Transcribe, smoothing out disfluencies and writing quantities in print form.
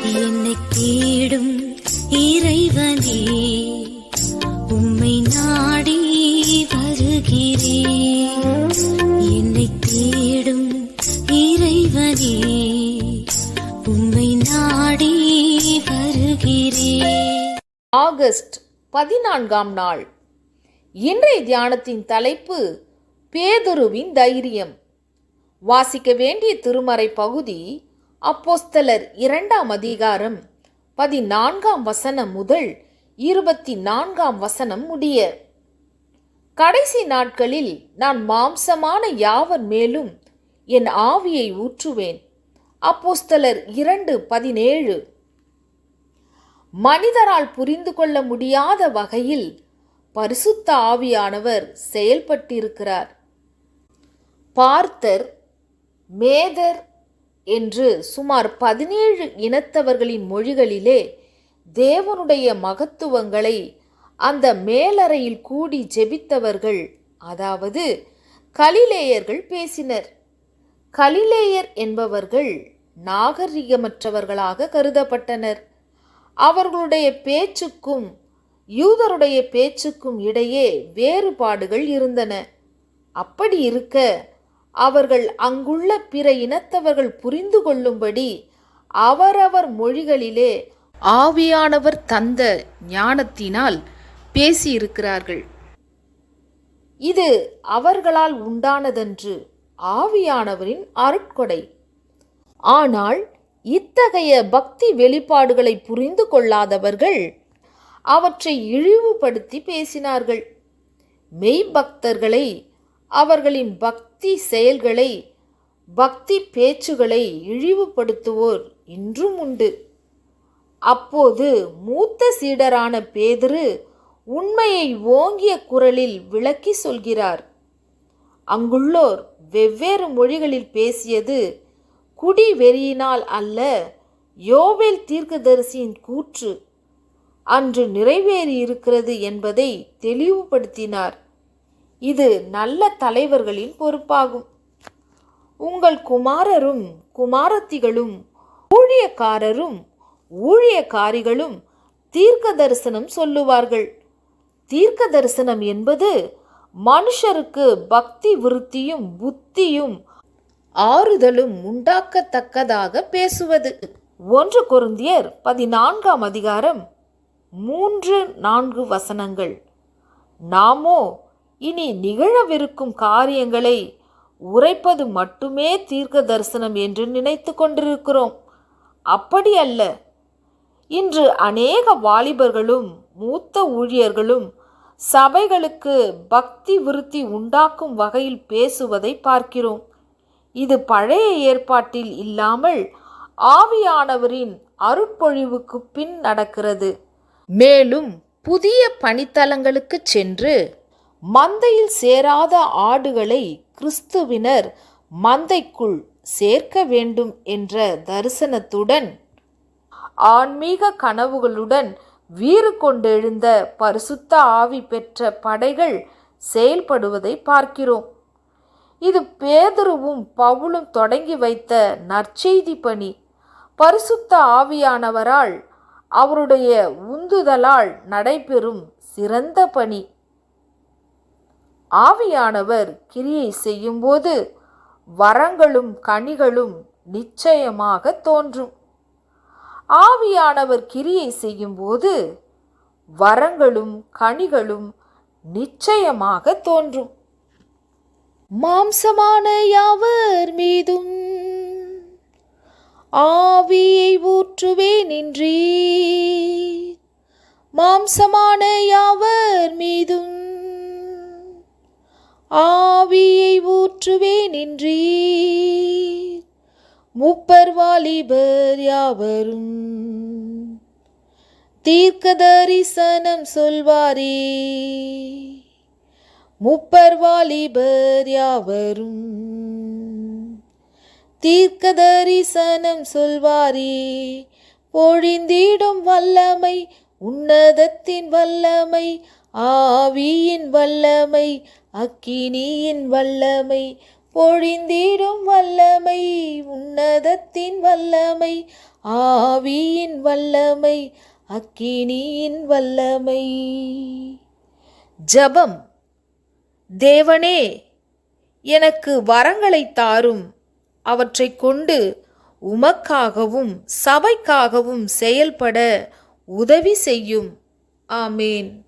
என்னை தேடும் இறைவனே, உம்மை நாடி வருகிறேன். என்னை தேடும் இறைவனே, உம்மை நாடி வருகிறேன். ஆகஸ்ட் 14ஆம் நாள். இன்றைய தியானத்தின் தலைப்பு பேதுருவின் தைரியம். வாசிக்க வேண்டிய திருமறை பகுதி அப்போஸ்தலர் 2ஆம் அதிகாரம் 14ஆம் வசனம் முதல் 24ஆம் வசனம் முடிய. கடைசி நாட்களில் நான் மாம்சமான யாவர் மேலும் என் ஆவியை ஊற்றுவேன். அப்போஸ்தலர் 2:17. மனிதரால் புரிந்து கொள்ள முடியாத வகையில் பரிசுத்த ஆவியானவர் செயல்பட்டிருக்கிறார். பார்த்தர், மேதர் என்று சுமார் 17 இனத்தவர்களின் மொழிகளிலே தேவனுடைய மகத்துவங்களை அந்த மேலறையில் கூடி ஜெபித்தவர்கள், அதாவது கலிலேயர்கள் பேசினர். கலிலேயர் என்பவர்கள் நாகரிகமற்றவர்களாக கருதப்பட்டனர். அவர்களுடைய பேச்சுக்கும் யூதருடைய பேச்சுக்கும் இடையே வேறுபாடுகள் இருந்தன. அப்படி இருக்க அவர்கள் அங்குள்ள பிற இனத்தவர்கள் புரிந்து கொள்ளும்படி அவரவர் மொழிகளிலே ஆவியானவர் தந்த ஞானத்தினால் பேசியிருக்கிறார்கள். இது அவர்களால் உண்டானதன்று, ஆவியானவரின் அருட்கொடை. ஆனால் இத்தகைய பக்தி வெளிப்பாடுகளை புரிந்து கொள்ளாதவர்கள் அவற்றை இழிவுபடுத்தி பேசினார்கள். மெய்பக்தர்களை, அவர்களின் பக்தி செயல்களை, பக்தி பேச்சுகளை இழிவுபடுத்துவோர் இன்றும் உண்டு. அப்போது மூத்த சீடரான பேதுரு உண்மையை ஓங்கிய குரலில் விளக்கி சொல்கிறார். அங்குள்ளோர் வெவ்வேறு மொழிகளில் பேசியது குடி வெறியினால் அல்ல, யோவேல் தீர்க்கதரிசியின் கூற்று அன்று நிறைவேறியிருக்கிறது என்பதை தெளிவுபடுத்தினார். இது நல்ல தலைவர்களின் பொறுப்பாகும். உங்கள் குமாரரும் குமாரத்திகளும் ஊழியக்காரரும் ஊழியக்காரிகளும் தீர்க்க தரிசனம் சொல்லுவார்கள். தீர்க்க தரிசனம் என்பது மனுஷருக்கு பக்தி விருத்தியும் புத்தியும் ஆறுதலும் உண்டாக்கத்தக்கதாக பேசுவது. 1 கொரிந்தியர் 14ஆம் அதிகாரம் 3-4 வசனங்கள். நாமோ இனி நிகழவிருக்கும் காரியங்களை உரைப்பது மட்டுமே தீர்க்க தரிசனம் என்று நினைத்து கொண்டிருக்கிறோம். அப்படி அல்ல. இன்று அநேக வாலிபர்களும் மூத்த ஊழியர்களும் சபைகளுக்கு பக்தி விருத்தி உண்டாக்கும் வகையில் பேசுவதை பார்க்கிறோம். இது பழைய ஏற்பாட்டில் இல்லாமல் ஆவியானவரின் அருட்பொழிவுக்கு பின் நடக்கிறது. மேலும் புதிய பணித்தலங்களுக்கு சென்று மந்தையில் சேராத ஆடுகளை கிறிஸ்துவினர் மந்தைக்குள் சேர்க்க வேண்டும் என்ற தரிசனத்துடன், ஆன்மீக கனவுகளுடன் வீறு கொண்டெழுந்த பரிசுத்த ஆவி பெற்ற படைகள் செயல்படுவதை பார்க்கிறோம். இது பேதுருவும் பவுலும் தொடங்கி வைத்த நற்செய்தி பணி. பரிசுத்த ஆவியானவரால், அவருடைய உந்துதலால் நடைபெறும் சிறந்த பணி. ஆவியானவர் கிரியை செய்யும்போது வரங்களும் கனிகளும் நிச்சயமாக தோன்றும். ஆவியானவர் கிரியை செய்யும்போது வரங்களும் கனிகளும் நிச்சயமாக தோன்றும். மாம்சமான யாவர் மீதும் ஆவியை ஊற்றுவேன் என்றீர். மாம்சமான யாவர் மீதும் ஆவியை ஊற்றுவேன் என்றீர். முப்பர் வாலிபர் யாவரும் தீர்க்க தரிசனம் சொல்வாரே. முப்பர் வாலிபர் யாவரும் தீர்க்க தரிசனம் சொல்வாரே. பொழிந்திடும் வல்லமை, உன்னதத்தின் வல்லமை, ஆவியின் வல்லமை, அக்கினியின் வல்லமை, பொழிந்திடும் வல்லமை, உன்னதத்தின் வல்லமை, ஆவியின் வல்லமை, அக்கினியின் வல்லமை. ஜெபம். தேவனே, எனக்கு வரங்களைத் தாரும். அவற்றைக் கொண்டு உமக்காகவும் சபைக்காகவும் செயல்பட உதவி செய்யும். ஆமேன்.